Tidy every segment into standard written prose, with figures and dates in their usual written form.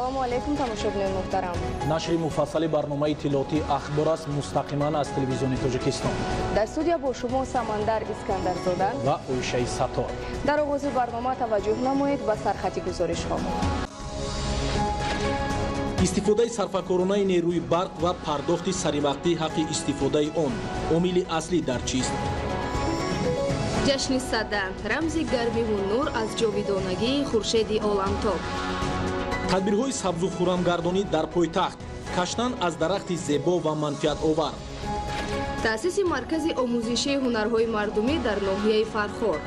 салому алейкум тамошобинон муҳтарам. нашри муфассали барномаи иттилооти ахбор аст мустақиман аз телевизиони Тоҷикистон. дар студия бо шумо Самандар Искандарзода ва Оишаи Саттор. дар оғози барнома таваҷҷӯҳ намоед ба сархати гузоришҳо. истифодаи сарфакоронаи нерӯи барқ ва пардохти саривақтии ҳаққи истифодаи он омили аслӣ дар чист? ҷашни садда рамзи гармиву нур аз ҷовидонагии хуршеди оламтоб. тадбирҳои сабзу хӯрамгардонӣ дар пойтахт, каштан аз дарахти зебо ва манфиатовар. таъсиси маркази омӯзишии ҳунарҳои мардумӣ дар ноҳияи Фархор.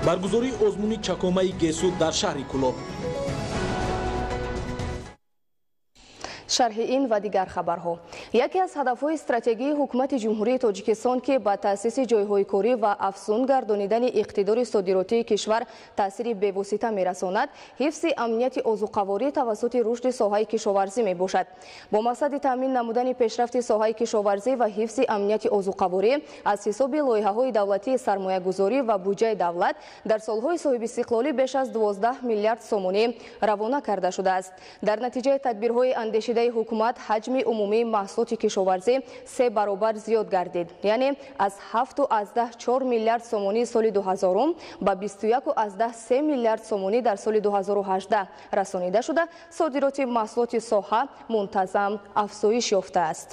баргузории озмуни чакомаи гесу дар шаҳри Кӯлоб. шарҳи ин ва дигар хабарҳо. яке аз ҳадафҳои стратегии ҳукумати ҷумҳурии Тоҷикистон ки ба таъсиси ҷойҳои корӣ ва афзун гардонидани иқтидори содиротии кишвар таъсири бевосита мерасонад, ҳифзи амнияти озуқаворӣ тавассути рушди соҳаи кишоварзӣ мебошад. бо мақсади таъмин намудани пешрафти соҳаи кишоварзӣ ва ҳифзи амнияти озуқаворӣ аз ҳисоби лоиҳаҳои давлатии сармоягузорӣ ва буҷаи давлат дар солҳои соҳибистиқлолӣ беш аз 12 миллиард сомонӣ равона карда шудааст. дар натиҷаи тадбирҳои андешидаи ҳукумат ҳаҷми умумии маҳсулоти кишоварзӣ 3 баробар зиёд гардид, яъне аз 7,4 миллиард сомонӣ соли 2000 ба 21,3 миллиард сомонӣ дар соли 2018 расонида шуда, содироти маҳсулоти соҳа мунтазам афзоиш ёфтааст.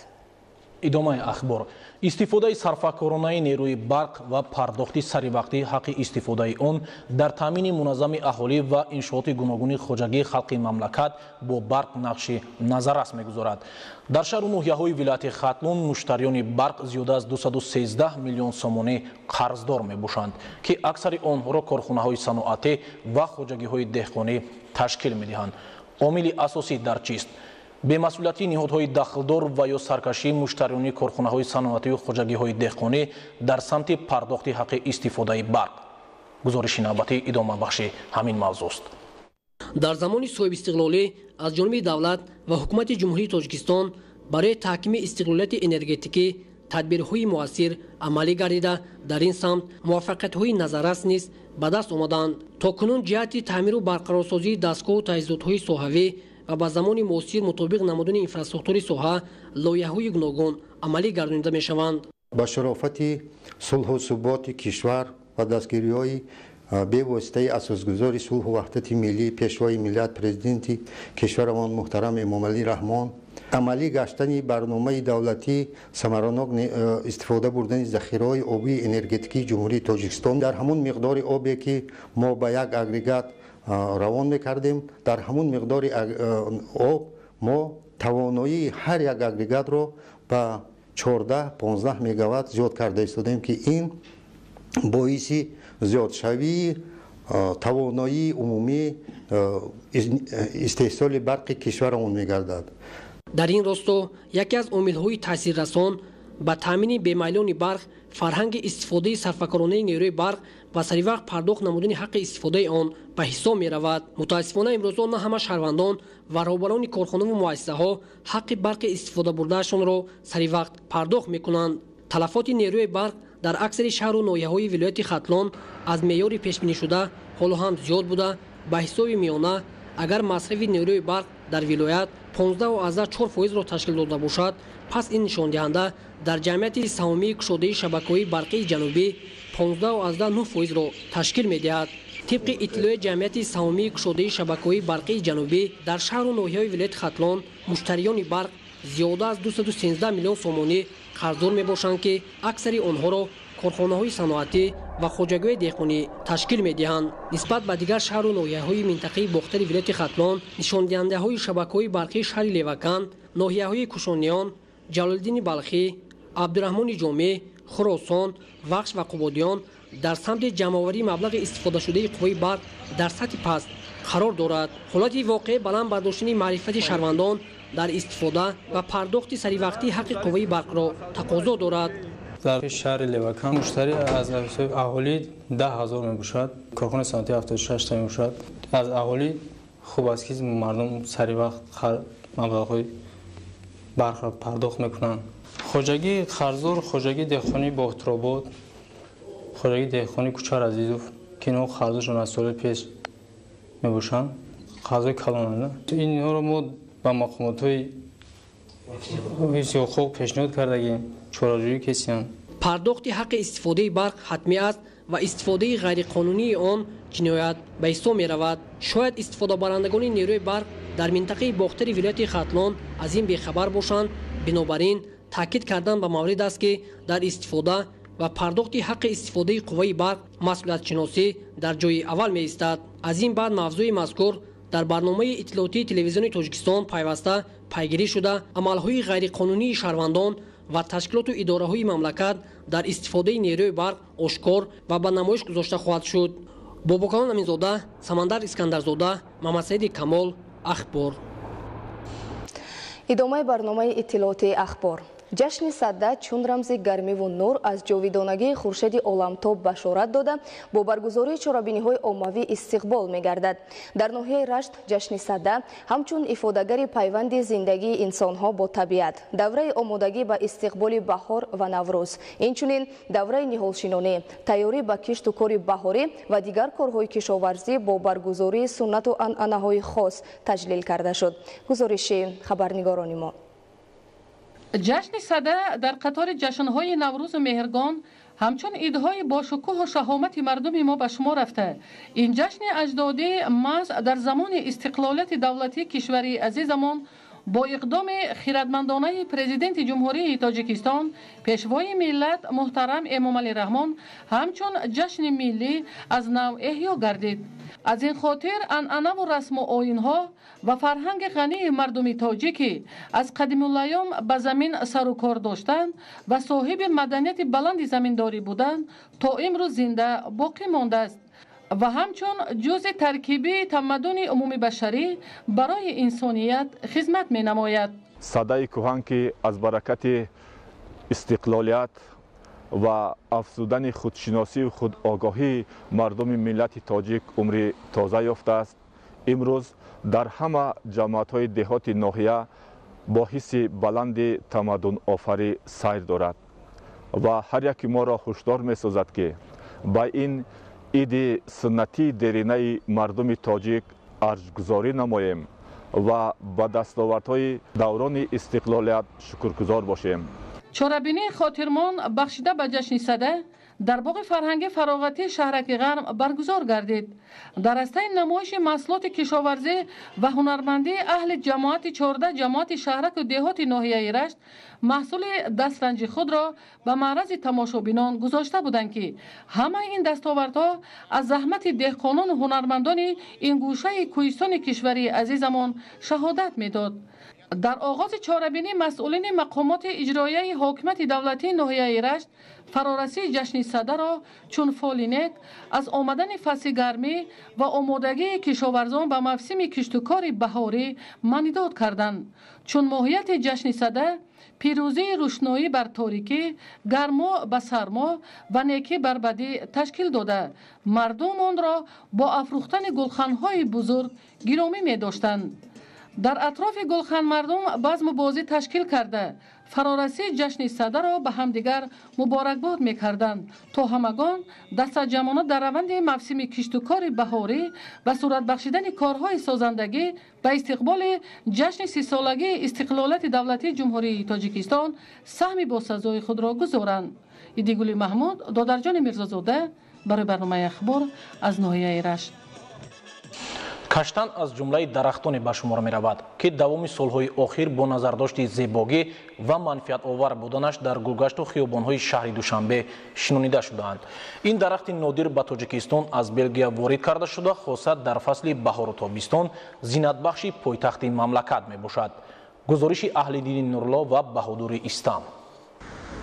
идомаи ахбор. истифодаи сарфакоронаи нерӯи барқ ва пардохти саривақтии ҳаққи истифодаи он дар таъмини муназзами аҳолӣ ва иншооти гуногуни хоҷагии халқи мамлакат бо барқ нақши назаррас мегузорад. дар шаҳру ноҳияҳои вилояти Хатлон муштариёни барқ зиёда аз 213 миллион сомонӣ қарздор мебошанд, ки аксари онҳоро корхонаҳои саноатӣ ва хоҷагиҳои деҳқонӣ ташкил медиҳанд. омили асосӣ дар чист? бемасъулиятии ниҳодҳои дахлдор ва ё саркашии муштариёни корхонаҳои саноатию хоҷагиҳои деҳқонӣ дар самти пардохти ҳаққи истифодаи барқ. гузориши навбатӣ идомабахши ҳамин мавзӯъ аст. дар замони соҳибистиқлолӣ аз ҷониби давлат ва ҳукумати ҷумҳурии Тоҷикистон барои таҳкими истиқлолияти энергетикӣ тадбирҳои муассир амалӣ гардида, дар ин самт муваффақиятҳои назаррас низ ба даст омаданд. то кунун ҷиҳати таъмиру барқарорсозии дастгоҳу таҷҳизотҳои соҳавӣ ва ба замони муосир мутобиқ намудани инфраструктураи соҳа лоиҳаҳои гуногун амалӣ гардонида мешаванд. ба шарофати сулҳу суботи кишвар ва дастгириҳои бевоситаи асосгузори сулҳу ваҳдати миллӣ пешвои миллат президенти кишварамон муҳтарам Эмомалӣ Раҳмон амалӣ гаштани барномаи давлатии самаранок истифода бурдани захираҳои обии энергетикии ҷумҳурии Тоҷикистон дар ҳамон миқдори обе ки мо ба як агрегат равон мекардем, дар ҳамон миқдори об мо тавоноии ҳар як агрегатро ба 14-15 мегаватт зиёд карда истодем, ки ин боиси зиёдшавии тавоноии умумии истеҳсоли барқи кишварамон мегардад. дар ин росто яке аз омилҳои таъсиррасон ба таъмини бемайлони барқ фарҳанги истифодаи сарфакоронаи нерӯи барқ ва саривақт пардохт намудани ҳаққи истифодаи он ба ҳисоб меравад. мутаассифона имрӯзо на ҳама шаҳрвандон ва роҳбарони корхонаву муассисаҳо ҳаққи барқи истифода бурдаашонро саривақт пардохт мекунанд. талафоти нерӯи барқ дар аксари шаҳру ноҳияҳои вилояти Хатлон аз меъёри пешбинишуда ҳоло ҳам зиёд буда, ба ҳисоби миёна агар масрафи нерӯи барқ дар вилоят 15,4% ташкил дода бошад, пас ин нишондиҳанда дар ҷамъияти саҳмии кушодаи шабакаҳои барқии ҷанубӣ 15,9% ташкил медиҳад. тибқи иттилои ҷамъияти саҳмии кушодаи шабакаҳои барқии ҷанубӣ дар шаҳру ноҳияҳои вилояти Хатлон муштариёни барқ зиёда аз 213 миллион сомонӣ қарздор мебошанд, ки аксари онҳоро корхонаҳои саноатӣ ва хоҷагиҳои деҳқонӣ ташкил медиҳанд. нисбат ба дигар шаҳру ноҳияҳои минтақаи бохтари вилояти Хатлон, нишондиҳандаҳои шабакаҳои барқии шаҳри Левакан, ноҳияҳои Кушониён, Ҷалолиддини Балхӣ, Абдурахмони Ҷомеъ, Хуросон, Вахш ва Қубодиён дар самти ҷамъоварии маблағи истифодашудаи қувваи барқ дар сатҳи паст қарор дорад. ҳолати воқеъ баланд бардоштани маърифати шаҳрвандон дар истифода ва пардохти саривақтии ҳаққи қувваи барқро тақозо дорад. дар шаҳри Левакан муштари аз аҳолӣ 10,000 мебошад, корхонаи саноатӣ 76 та мебошад. аз аҳолӣ хуб аст ки мардум саривақт маблағҳои барқро пардохт мекунанд. хоҷагии қарздор, хоҷагии деҳқони Бохтиробод, хоҷагии деҳқони Кучар Азизов ки инҳо қарздоршон аз соли пеш мебошанд. غذای کلان اینها رو ما با مقامات حقوق پیشنهاد کردیم چاره‌جویی کردیم. پرداخت حق استفاده برق حتمی است و استفاده غیرقانونی آن جنایت به حساب می رود. شاید استفاده برندگان نیروی برق در منطقه باختری ولایت ختلان از این بیخبر باشند. بنابراین تاکید کردن به مورد است که در استفاده و پرداخت حق استفاده قوه برق مسئولیت شناسی در جای اول می ایستد. از این بعد موضوع مذکور در برنامه اطلاعاتی تلویزیون تاجیکستان پیوسته پیگیری شده عملهای غیرقانونی شهروندان و تشکیلات و اداره‌های مملکت در استفاده نیروی برق آشکار و به نمایش گذاشته خواهد شد. باباکان امینزاده، سمندر اسکندرزاده، محمد سعید کمال، اخبار. ادامه برنامه اطلاعاتی اخبار. جشن سده چون رمز گرمی و نور از جاویدانگی خورشید عالمتاب بشارت داده با برگزاری چرابینی‌های عمومی استقبال می‌گردد. در ناحیه رشت جشن سده همچون افاده‌گری پیوند زندگی انسان‌ها با طبیعت، دوره آمادگی به استقبال بهار و نوروز، اینچنین دوره نهالشینانی، تیاری به کشت و کار بهاری و دیگر کارهای کشاورزی با برگزاری سنت و عنعنه‌های خاص تجلیل کرده شد. گزارش خبرنگاران ما. جشن سده در قطار جشن‌های نوروز و مهرگان همچون ایدهای باشکوه و شهامت مردم ما به شما رفته. این جشن اجدادی محض در زمان استقلالیت دولتی کشوری عزیزمان با اقدام خیرتمندانه پرزیدنت جمهوری تاجیکستان پیشوای ملت محترم امامعلی رحمان همچون جشن ملی از نو احیا گردید. از این خاطر عنعنه و رسم و آیین‌ها و فرهنگ غنی مردم تاجیکی از قدیم الایام به زمین سر و کار داشتند و صاحب مدنیت بلند زمینداری بودند تا امروز زنده باقی مانده است و همچون جزء ترکیبی تمدن عمومی بشری برای انسانیت خدمت می نماید. سده کهن که از برکت استقلالیت و افزودن خودشناسی و خود آگاهی مردم ملت تاجیک عمر تازه یافته است. امروز در همه جماعت‌های دهات ناحیه با حس بلند تمدن آفری سیر دارد و هر یک ما را هشدار می‌سازد که با این عید سنتی دیرینه مردم تاجیک ارزش‌گذاری نماییم و به دستاوردهای دوران استقلالیت شکرگزار باشیم. چرابینی خاطرمان بخشیده به جشن سده در باغ فرهنگی فراغتی شهرک غرم برگزار گردید. در راسته نمایش محصولات کشاورزی و هنرمندی اهل جماعت 14 جماعت شهرک و دهات ناحیه رشت محصول دسترنج خود را به معرض تماشابینان گذاشته بودند که همه این دستاوردها از زحمت دهقانان و هنرمندان این گوشه کوهستان کشوری عزیزمان شهادت میداد. در آغاز چهاربینی مسئولین مقامات اجرایی حکومت دولتی ناحیه رشت فرارسی جشن سده را چون فالینک از آمدن فصل گرمی و آمادگی کشاورزان به موسم کشت و کار بهاری منیداد کردند. چون ماهیت جشن سده پیروزی روشنایی بر تاریکی، گرما به سرما و نیکی بر بدی تشکیل داده مردم آن را با افروختن گلخانهای بزرگ گرامی می داشتند. در اطراف گلخان مردم بزم و بازی تشکیل کرده فرارسی جشن سده را به همدیگر مبارکباد می‌کردند تا همگان دست جمعانه در روند موسم کشت و کار بهاری و صورت بخشیدن کارهای سازندگی به استقبال جشن 30 سالگی استقلالیت دولتی جمهوری تاجیکستان سهم باسزای خود را گذارند. ایدیگولی محمود، دادرجان میرزازاده، برای برنامه اخبار از ناحیه رشت. کаштан аз ҷумлаи дарахтоне ба шумор меравад ки давоми солҳои охир бо назардошти зебогӣ ва манфиатовар буданаш дар гулгашту хиёбонҳои шаҳри душанбе шинонида шудаанд. ин дарахти нодир ба тоҷикистон аз белгия ворид карда шуда хоса дар фасли баҳору тобистон зиннатбахши пойтахти мамлакат мебошад. гузориши аҳлидини нурло ва баҳодури истам.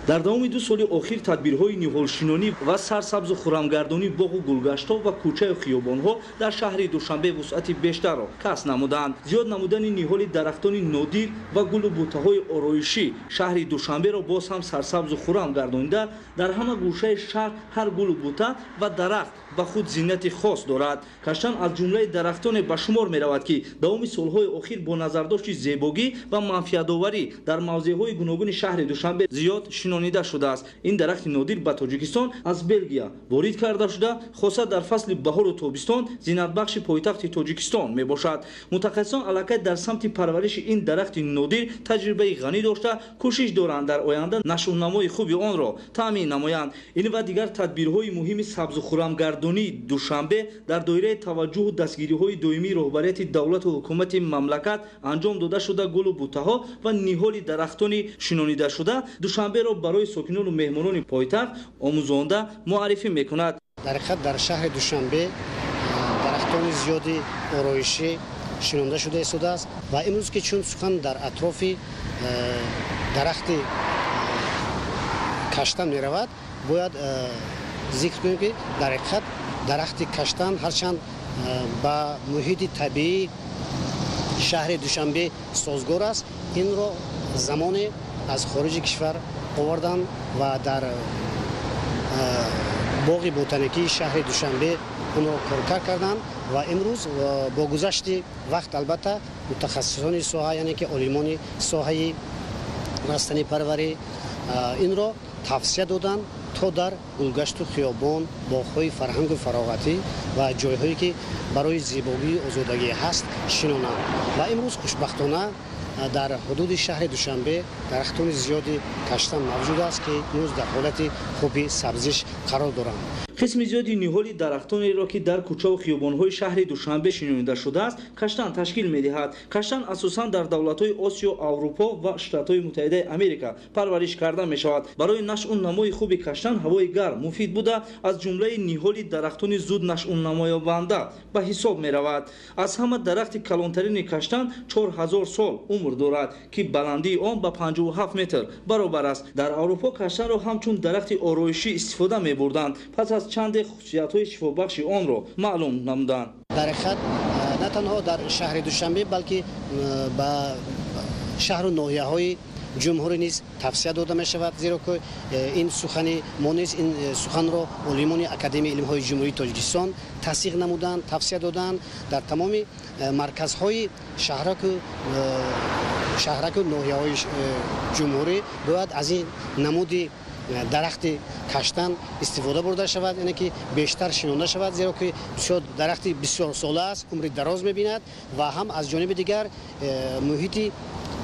дар давоми 2 соли охир тадбирҳои ниҳолшинонӣ ва сарсабзу хуррамгардонӣ боғу гулгаштҳо ва кӯчаю хиёбонҳо дар шаҳри душанбе вусъати бештарро касб намуданд. зиёд намудани ниҳоли дарахтони нодир ва гулу бутаҳои ороишӣ шаҳри душанберо боз ҳам сарсабзу хуррам гардонида дар ҳама гӯшаи шаҳр ҳар гулу бута ва дарахт ба худ зиннати хос дорад. каштан аз ҷумлаи дарахтоне ба шумор меравад ки давоми солҳои охир бо назардошти зебогӣ ва манфиатоварӣ дар мавзеъҳои гуногуни шаҳри душанбе зиёд шинонида шудааст. Ин дарахти нодир ба Тоҷикистон аз Белгия ворид карда шуда, хоса дар фасли баҳору тобистон зинатбахши пойтахти Тоҷикистон мебошад. Мутахассисон аллакай дар самти парвариши ин дарахти нодир таҷрибаи ғанӣ дошта, кӯшиш доранд дар оянда нашъунамои хуби онро таъмин намоянд. Ин ва дигар тадбирҳои муҳими сабзу хӯрамгардонии Душанбе дар доираи таваҷҷуҳу дастгириҳои доимии роҳбарияти давлату ҳукумати мамлакат анҷом дода шуда, гулу бутаҳо ва ниҳоли дарахтони шинонида шуда Душанберо барои сокинону меҳмонони пойтахт омӯзонда муаррифӣ мекунад. дар ҳақиқат дар шаҳри Душанбе дарахтони зиёди ороишӣ шинонда шуда истодааст ва имрӯз ки чун сухан дар атрофи дарахти каштан меравад, бояд зикр кунем ки дар ҳақиқат дарахти каштан ҳарчанд ба муҳити табиии шаҳри Душанбе созгор аст, инро замоне аз хориҷи кишвар овардан ва дар боғи ботаникии шаҳри Душанбе онро коркар карданд ва имрӯз бо гузашти вақт албатта мутахассисони соҳа, яъне ки олимони соҳаи растанипарварӣ инро тавсия доданд то дар гулгашту хиёбон, боғҳои фарҳангу фароғатӣ ва ҷойҳое ки барои зебогии озодагӣ ҳаст шинонанд. Ва имрӯз хушбахтона дар ҳудуди шаҳри Душанбе дарахтони зиёди каштан мавҷуд аст ки имрӯз дар ҳолати хуби сабзиш қарор доранд. қисми зиёди ниҳоли дарахтонеро ки дар кӯчаву хиёбонҳои шаҳри Душанбе шинонида шудааст, каштан ташкил медиҳад. Каштан асосан дар давлатҳои Осиё, Аврупо ва Штатҳои Муттаҳидаи Америка парвариш карда мешавад. Барои нашъуннамои хуби каштан ҳавои гарм муфид буда, аз ҷумлаи ниҳоли дарахтони зуд нашъуннамоёбанда ба ҳисоб меравад. Аз ҳама дарахти калонтарини каштан 4000 сол умр дорад, ки баландии он ба 57 метр баробар аст. Дар Аврупо каштанро ҳамчун дарахти ороишӣ истифода мебурданд. Пас аз чанде хусусиятҳои шифобахши онро маълум намуданд. дар ҳақиқат на танҳо дар шаҳри Душанбе, балки ба шаҳру ноҳияҳои ҷумҳурӣ низ тавсия дода мешавад, зеро ки ин сухани мо низ ин суханро олимони Академияи илмҳои ҷумҳурии Тоҷикистон тасдиқ намуданд, тавсия доданд. Дар тамоми марказҳои шаҳраку ноҳияҳои ҷумҳурӣ бояд аз ин намуди дарахти каштан истифода бурда шавад, яъне ки бештар шинонда шавад, зеро ки дарахти бисёрсола аст, умри дароз мебинад ва ҳам аз ҷониби дигар муҳити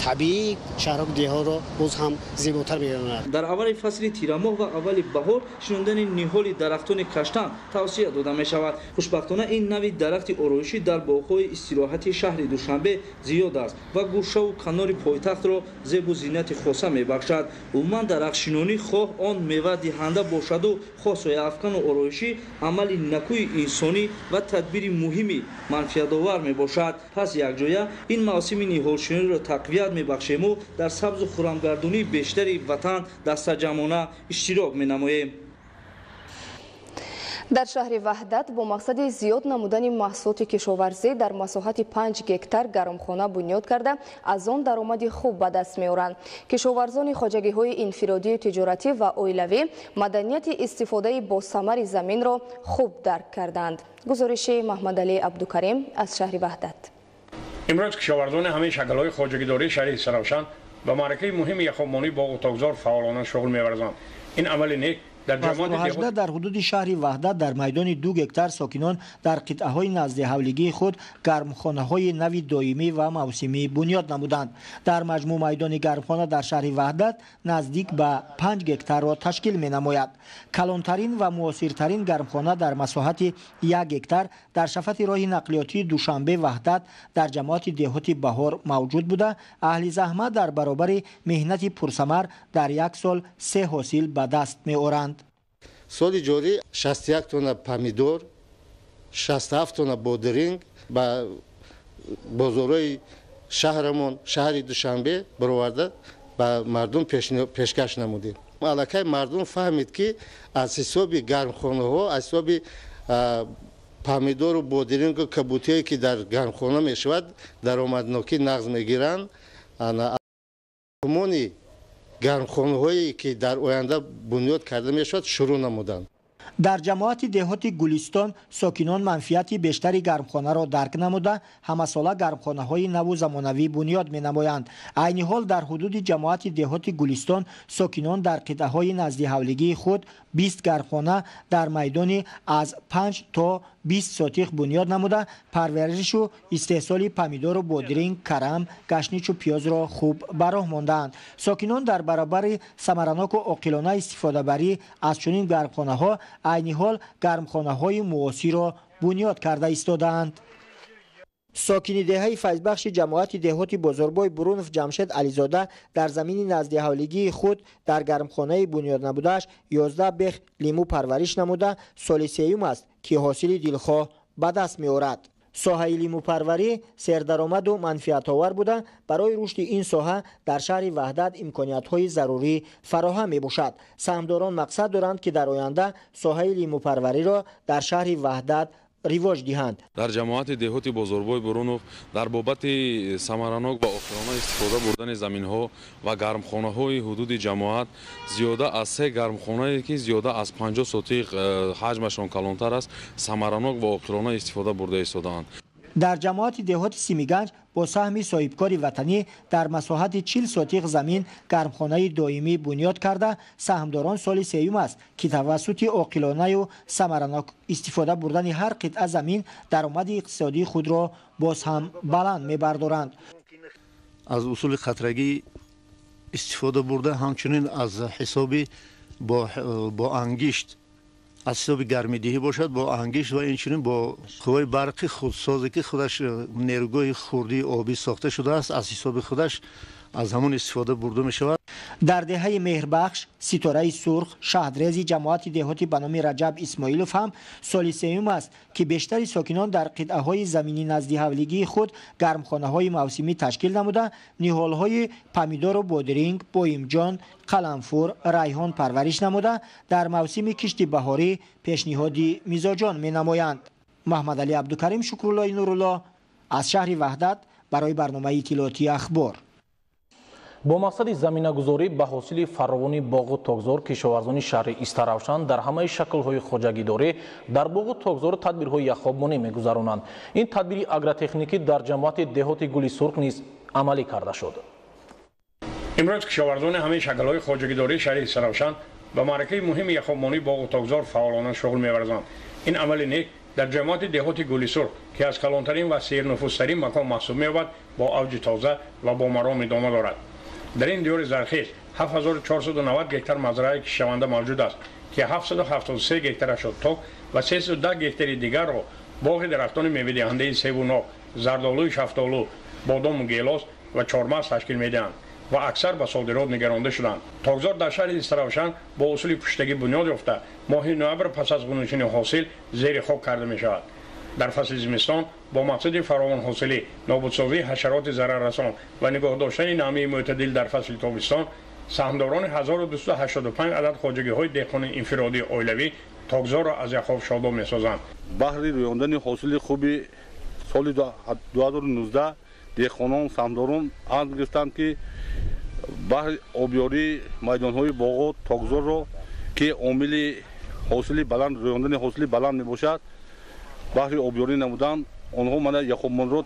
табиии шаҳрҳо деҳоро боз ҳам зеботар мегардонад. Дар аввали фасли тирамоҳ ва аввали баҳор шинондани ниҳоли дарахтони каштан тавсия дода мешавад. хушбахтона ин нави дарахти ороишӣ дар боғҳои истироҳати шаҳри Душанбе зиёд аст ва гӯшаву канори пойтахтро зебу зинати хоса мебахшад. умуман дарахтшинонӣ хоҳ он мева диҳанда бошаду хоҳ сояафкану ороишӣ амали накӯи инсонӣ ва тадбири муҳими манфиатовар мебошад. пас якҷоя ин мавсими ниҳолшинониро тақвият мебахшему дар сабзу хӯрамгардонии бештари ватан дастаҷамона иштирок менамоем. дар шаҳри Ваҳдат бо мақсади зиёд намудани маҳсулоти кишоварзӣ дар масоҳати 5 гектар гармхона бунёд карда аз он даромади хуб ба даст меоранд. Кишоварзони хоҷагиҳои инфиродию тиҷоратӣ ва оилавӣ маданияти истифодаи босамари заминро хуб дарк карданд. гузориши Маҳмадалӣ Абдукарим аз шаҳри Ваҳдат. имрӯз кишоварзони ҳамаи шакалҳои хоҷагидории шаҳри Саравшан ба маъракаи муҳими яхобмонии боғу тогзор фаъолона шуғул меварзанд. ин амали нек дар ҳудуди шаҳри Ваҳдат дар майдони 2 гектар сокинон дар қитъаҳои назди ҳавлигии худ гармхонаҳои нави доимӣ ва мавсимӣ бунёд намуданд. Дар маҷмӯъ майдони гармхона дар шаҳри Ваҳдат наздик ба 5 гектарро ташкил менамояд. Калонтарин ва муосиртарин гармхона дар масоҳати 1 гектар дар шафати роҳи нақлиётии Душанбе Ваҳдат дар ҷамоати деҳоти Баҳор мавҷуд буда, аҳли заҳмат дар баробари меҳнати пурсамар дар як сол 3 ҳосил ба даст меоранд. соли ҷорӣ 61 тонна помидор, 67 тонна бодиринг ба бозорҳои шаҳрамон, шаҳри Душанбе бароварда ба мардум пешкаш намудем. аллакай мардум фаҳмид ки аз ҳисоби гармхонаҳо, аз ҳисоби помидору бодирингу кабутие ки дар гармхона мешавад даромаднокӣ нағз мегиранд. гармхонаҳое ки дар оянда бунёд карда мешавад шурӯъ намуданд. در جماعت دهات گلستان ساکنان منفیت بیشتری گرمخانه را درک نموده همساله گرمخانه های نو و زمانوی بنیاد می نمایند. عین حال در حدود جماعت دهات گلستان ساکنان در قطعه های نزد حولگی خود 20 گرمخانه در میدان از 5 تا 20 ساتیق بنیاد نموده پرورش و استحصال پمیدار و بادرینگ، کرم، گشنیج و پیاز را خوب براه ماندند. ساکنان در برابر ثمرناک و عاقلانه استفاده بری از چنین گرمخانه ها عین حال گرمخانه های معاصر را بنیاد کرده ایستادند. ساکین دهه فیضبخش جماعت دهات بازاربای برونف جمشید علیزاده در زمین نزد حولگی خود در گرمخانه بنیاد نمودهش 11 بخ لیمو پرورش نموده سال سیوم است که حاصل دلخواه به دست می آورد. ساحه لیمو پروری سردرآمد و منفعت آور بوده برای رشد این ساحه در شهر وحدت امکانیت های ضروری فراهم می باشد. سهامداران مقصد دارند که در آینده ساحه لیمو پروری را در شهر وحدت ریواج دهند. در جماعت دهات بازاربای برونف در بابت ثمرناک و عاقلانه استفاده بردن زمین ها و گرمخانه های حدود جماعت زیاده از 3 گرمخانه که زیاده از 50 ساتیق حجمشان کلانتر است ثمرناک و عاقلانه استفاده برده ایستادند. در جماعت دهات سیمیگنج با سهم صاحبکار وطنی در مساحت 40 ساتیق زمین گرمخانه دائمی بنیاد کرده سهامداران سال سیوم است که توسط عاقلانه و ثمرناک استفاده بردن هر قطعه زمین درآمد اقتصادی خود را باز هم بلند می‌بردارند. از اصول خطرگی استفاده برده همچنین از حساب با انگشت از حساب گرمیدهی باشد با انگشت و اینچنین با قوای برقی خودسازی که خودش نیروگاه خردی آبی ساخته شده است از حساب خودش از همون استفاده برده می شود. در دهه مهربخش ستاره سرخ شهردریز جماعت دهاتی به نام رجب اسماعیلوف هم سال سیوم است که بیشتر ساکنان در قطعه های زمینی نزد حولگی خود گرمخانه های موسمی تشکیل نموده نهال های پمیدار و بادرینگ، بایمجان، قلنفور، ریحان پرورش نموده در موسم کشت بهاری پیشنهادی میزاجان می نمایند. محمد علی عبدالکریم شکرالله نورالله از شهر وحدت برای برنامه اطلاعاتی اخبار. با مقصد زمینه‌گذاری به حاصل فراوان باغ و تاکزار کشاورزان شهر استراوشان در همه شکل‌های خواجگی‌داری در باغ و تاکزار تدبیرهای یخابمانی می‌گذرانند. این تدبیر اگرتکنیکی در جماعت دهات گلی سرخ نیز عملی کرده شد. امروز کشاورزان همه شکل‌های خواجگی‌داری شهر استراوشان به معرکه مهم یخابمانی باغ و تاکزار فعالانه شغل می‌ورزند. این عمل نیک در جماعت دهات گلی سرخ که از کلانترین و سیرنفوذترین مکان محسوب می‌یابد با اوج تازه و با مرام ادامه دارد. در این دیار زرخیز 7490 گکتار مزرعه کشاونده موجود است که 773 گکتار شد تاک و 310 گکتار دیگر را باغ درختان میوه دهنده سیب و ناب، زردآلو، شفتالو، بادام و گیلاس و چهارمغز تشکیل میدهند و اکثر به صادرات نگرانده شدند. تاکزار در شهر استراوشان با اصول پشتگی بنیاد یافته ماه نوامبر پس از غنوشین حاصل زیر خاک کرده می شود. در فصل زمستان با مقصد فراوان حاصلی، نابودسازی حشرات ضرررسان و نگاه داشتن نمی معتدل در فصل تابستان سهامداران 1285 عدد خواجگی‌های دهقان انفرادی عائلوی تاکزار را از یخاب شاداب می‌سازند. بهر رویاندن حاصل خوبی سال 2019 دهقانان سهامداران عزم گرفتند که بهر آبیاری میدان‌های باغ و تاکزار را که عامل حاصل بلند رویاندن حاصل بلند میباشد بهر آبیاری نمودند آنها من یخابمان را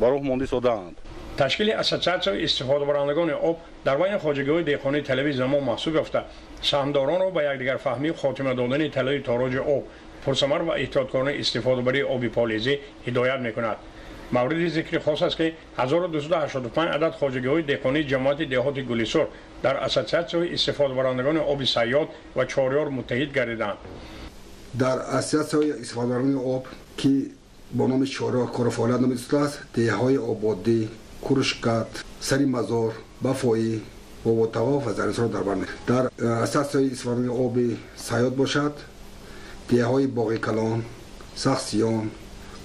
براه مانده سازند. تشکیل اساسیاسیون استفاده برندگان آب در بین خواجگی‌های دهقانی طلب زمان محسوب یافته سهامداران را به یکدیگر فهمی خاتمه دادن طلای تاراج آب پرثمر و احتیاطکارانه استفاده بری آبی پالیزی هدایت می‌کند. مورد ذکر خاص است که 1285 عدد خواجگی‌های دهقانی جماعت دهات گلی سرخ در اساسیاسیون استفاده برندگان آب صیاد و چهاریار متحد گردیدند. در اساسیاسیون استفاده برندگان آب که با نام چهاریار کار فعالیت نمی‌داشته است دهه‌های آبادی، کرشکت، سری مزار، بفایی و تواف و زرنسان در بر می‌گیرد. در اساسیاسیون استفاده آب صیاد باشد دهه‌های باغ کلان، سخسیان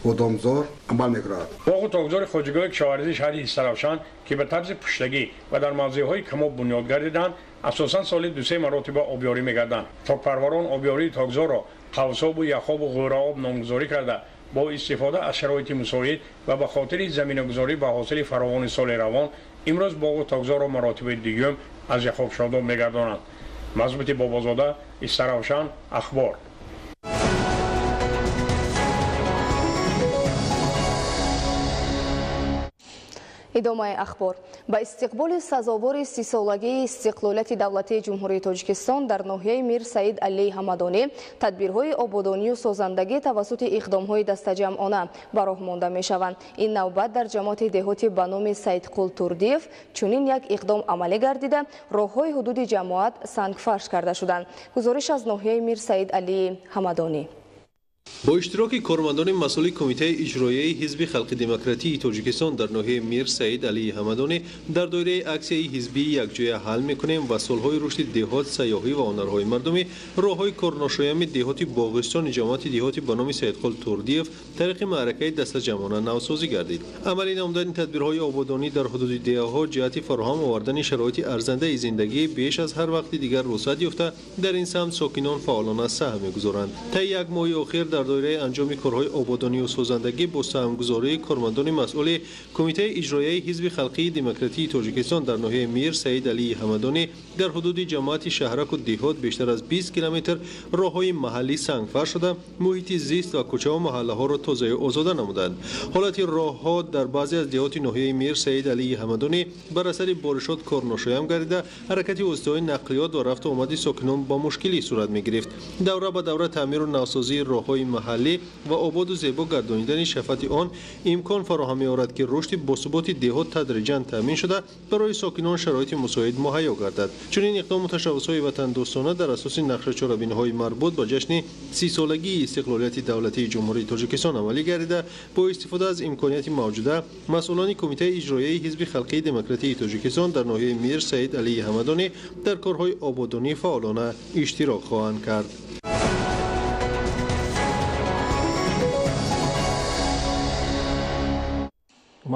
و دامزار عمل می‌کند. باغ و تاکزار خواجگی‌های کشاورزی شهر استراوشان که به طرز پشتگی و در موضع‌های کماب بنیاد گردیدند اساساً سالی 2-3 مرتبه آبیاری می‌گردند. تاکپروران آبیاری تاکزار را قوساب و یخاب و غورآب نامگذاری کرده با استفاده از شرایط مساعد و به خاطر زمینه‌گذاری به حاصل فراوان سال روان امروز باغ و تاکزار را مراتب دیگم از یخاب شاداب می‌گردانند. مضبوط بابازاده، استراوشان، اخبار. ادامه اخبار. با استقبال سزاوار 30 سالگی استقلالیت دولتی جمهوری تاجیکستان در ناحیه میر سعید علی حمدانی، تدبیرهای آبادانی و سازندگی توسط اقدامهای دستجمعانه به راه مانده میشوند. این نوبت در جماعت دهاتی به نام سیدقل توردیف چنین یک اقدام عملی گردیده، راههای حدود جماعت سنگفرش کرده شدند. گزارش از ناحیه میر سعید علی حمدانی. با اشتراک کارمندان مسئول کمیته اجرایی حزب خلق دموکراتی تاجیکستان در ناحیه میر سعید علی حمدانی در دایره عکسی حزبی یکجای حل میکنیم و سالهای رشد دهات، سیاحی و هنرهای مردمی، راههای کارناشایم دهاتی باغستان جماعت دهاتی به نام سیدقل توردیف طریق معرکه دست جمعانه نوسازی گردید. عملی نمودن تدبیرهای آبادانی در حدود دهها جهت فراهم آوردن شرایط ارزنده زندگی بیش از هر وقت دیگر رسد یافته در این سمت ساکنان فعالانه سهم می‌گذارند. طی یک ماه اخیر در دایره انجام کارهای آبادانی و سازندگی با سهمگذاری کارمندان مسئول کمیته اجرایی حزب خلقی دموکراتی تاجیکستان در ناحیه میر سعید علی حمدانی در حدود جماعت شهرک و دهات بیشتر از 20 کیلومتر راههای محلی سنگفر شده، محیط زیست و کوچه و محله ها را تازه آزاد نمودند. حالت راهها در بعضی از دهات ناحیه میر سعید علی حمدانی بر اثر بارشات کارناشایم گردیده، حرکت وسیله‌های نقلیات و رفت و آمد ساکنان با مشکلی صورت می‌گرفت. دوره به دوره تعمیر و نوسازی راههای محلی و آباد و زیبا گردانیدن شفت آن امکان فراهم می‌آورد که رشد باثبات دهات تدریجاً تامین شده برای ساکنان شرایط مساعد مهیا گردد. چنین اقدام تشبث‌های وطن دوستانه در اساس نقشه چهاربین‌های مربوط به جشن 30 سالگی استقلالیت دولتی جمهوری تاجیکستان عملی گردیده. با استفاده از امکانات موجوده، مسئولان کمیته اجرایی حزب خلقی دموکراتی تاجیکستان در ناحیه میر سعید علی حمدانی در کارهای آبادانی فعالانه اشتراک خواهند کرد.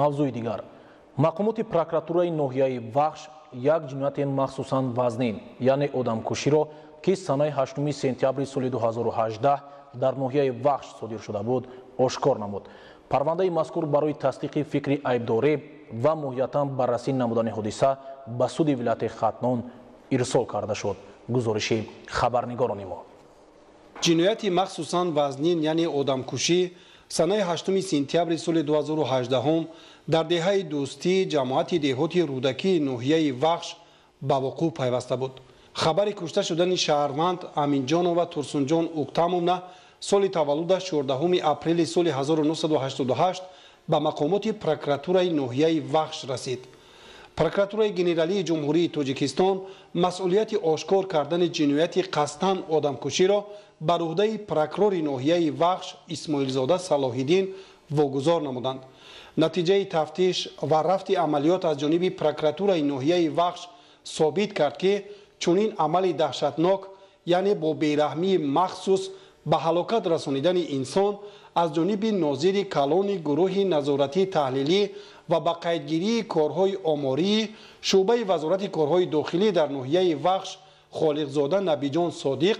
мавзӯи дигар мақомоти прокуратураи ноҳияи вахш як ҷинояти махсусан вазнин яъне одамкуширо ки санаи 8 сентябри соли 2018 дар ноҳияи вахш содир шуда буд ошкор намуд. парвандаи мазкур барои тасдиқи фикри айбдорӣ ва моҳиятан баррасӣ намудани ҳодиса ба суди вилояти хатнон ирсол карда шуд. гузориши хабарнигорони мо. ҷинояти махсусан вазнин яъне одамкушӣ санаи 8 сентябри соли 2018 дар деҳаи дӯстӣ ҷамоати деҳоти рӯдакии ноҳияи вахш ба вуқӯъ пайваста буд. хабари кушта шудани шаҳрванд аминҷонова турсунҷон уктамовна соли таваллудаш 14 апрели соли 1988 ба мақомоти прокуратураи ноҳияи вахш расид. прокуратураи генералии ҷумҳурии тоҷикистон масъулияти ошкор кардани ҷинояти қасдан одамкуширо бар уҳдаи прокурори ноҳияи вахш исмоилзода салоҳиддин вогузор намуданд. натиҷаи тафтиш ва рафти амалиёт аз ҷониби прокуратураи ноҳияи вахш собит кард ки чунин амали даҳшатнок яъне бо бераҳмии махсус ба ҳалокат расонидани инсон аз ҷониби нозири калони гурӯҳи назоратии таҳлилӣ ва ба қайдгирии корҳои омории шуъбаи вазорати корҳои дохилӣ дар ноҳияи вахш холиқзода набиҷон содиқ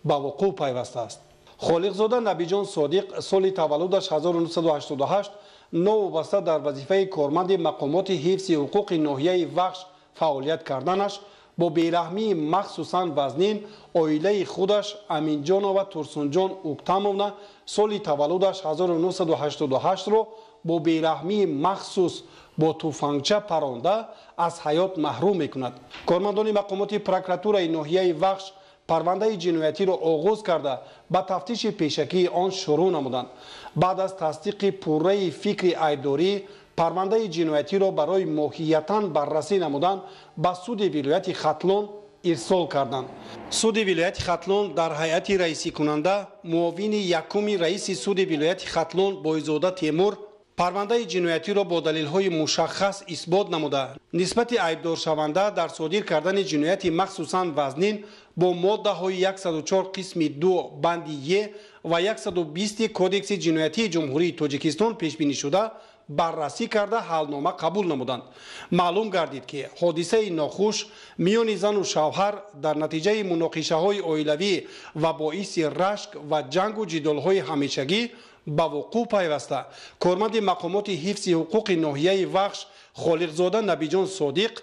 ба вуқӯъ пайвастааст. холиқзода набиҷон содиқ соли таваллудаш 1988 новобаста дар вазифаи корманди мақомоти ҳифзи ҳуқуқи ноҳияи вахш фаъолият карданаш бо бераҳмии махсусан вазнин оилаи худаш аминҷонова турсунҷон уктамовна соли таваллудаш 1988-ро бо бераҳмии махсус бо туфангча паронда аз ҳаёт маҳрум мекунад. кормандони мақомоти прокуратураи ноҳияи вахш парвандаи ҷиноятиро оғоз карда ба тафтиши пешакии он шурӯъ намуданд. баъд аз тасдиқи пурраи фикри айбдорӣ парвандаи ҷиноятиро барои моҳиятан баррасӣ намудан ба суди вилояти хатлон ирсол карданд. суди вилояти хатлон дар ҳайати раисикунанда муовини якуми раиси суди вилояти хатлон боизода темур парвандаи ҷиноятиро бо далелҳои мушаххас исбот намуда нисбати айбдоршаванда дар содир кардани ҷинояти махсусан вазнин бо моддаҳои 104 қисми 2 банди е ва 120 кодекси ҷиноятии ҷумҳурии тоҷикистон пешбинӣ шуда баррасӣ карда ҳалнома қабул намуданд. маълум гардид ки ҳодисаи нохуш миёни зану шавҳар дар натиҷаи муноқишаҳои оилавӣ ва боиси рашк ва ҷангу ҷидолҳои ҳамешагӣ ба вуқӯъ пайваста корманди мақомоти ҳифзи ҳуқуқи ноҳияи вахш холиқзода набиҷон содиқ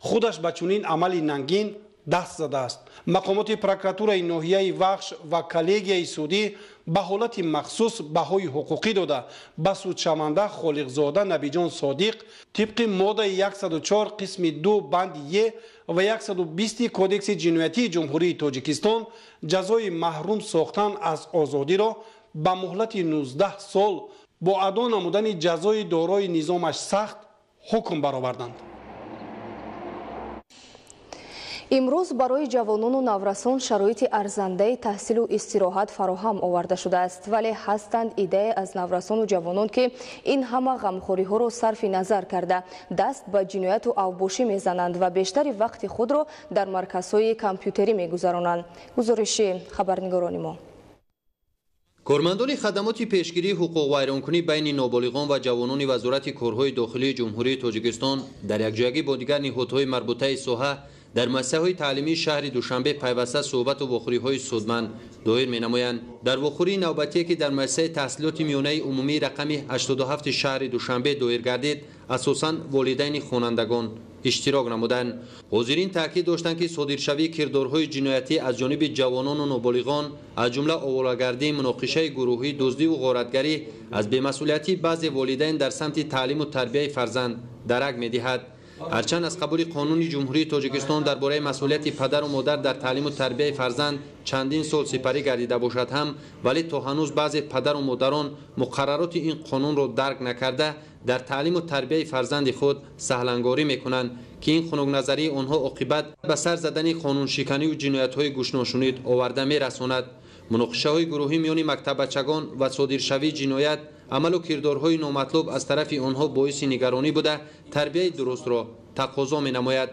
худаш ба чунин амали нангин даст задааст. мақомоти прокуратураи ноҳияи вахш ва коллегияи судӣ ба ҳолати махсус баҳои ҳуқуқӣ дода ба судшаванда холиқзода набиҷон содиқ тибқи моддаи 104 қисми 2 банди е ва 120 кодекси ҷиноятии ҷумҳурии тоҷикистон ҷазои маҳрум сохтан аз озодиро ба муҳлати 19 сол бо адо намудани ҷазои дорои низомаш сахт ҳукм бароварданд. имрӯз барои ҷавонону наврасон шароити арзандаи таҳсилу истироҳат фароҳам оварда шудааст, вале ҳастанд идея аз наврасону ҷавонон ки ин ҳама ғамхориҳоро сарфи назар карда даст ба ҷинояту авбошӣ мезананд ва бештари вақти худро дар марказҳои компютерӣ мегузаронанд. гузориши хабарнигорони мо. кормандони хадамоти пешгирии ҳуқуқвайронкунӣ байни ноболиғон ва ҷавонони вазорати корҳои дохилии ҷумҳурии тоҷикистон дар якҷоягӣ бо дигар ниҳодҳои марбутаи соҳа дар масъаҳои таълимии шаҳри душанбе пайваста суҳбату вохӯриҳои судманд доир менамоянд. дар вохӯрии навбатие ки дар муассисаи таҳсилоти миёнаи умумии рақами 87 шаҳри душанбе доир гардид, асосан волидайни хонандагон иштирок намуданд. ҳозирин таъкид доштанд ки содиршавии кирдорҳои ҷиноятӣ аз ҷониби ҷавонону ноболиғон аз ҷумла оварагардӣ, муноқишаи гурӯҳӣ, дуздиву ғоратгарӣ аз бемасъулиятии баъзе волидайн дар самти таълиму тарбияи фарзанд дарак медиҳад. ҳарчанд аз қабули қонуни ҷумҳурии тоҷикистон дар бораи масъулияти падару модар дар таълиму тарбияи фарзанд чандин сол сипарӣ гардида бошад ҳам, вале то ҳанӯз баъзе падару модарон муқаррароти ин қонунро дарк накарда дар таълиму тарбияи фарзанди худ саҳлангорӣ мекунанд ки ин хунукназарии онҳо оқибат ба сар задани қонуншиканию ҷиноятҳои гӯшношунид оварда мерасонад. муноқишаҳои гурӯҳӣ миёни мактаббачагон ва содиршавии ҷиноят амалу кирдорҳои номатлуб аз тарафи онҳо боиси нигаронӣ буда тарбияи дурустро тақозо менамояд.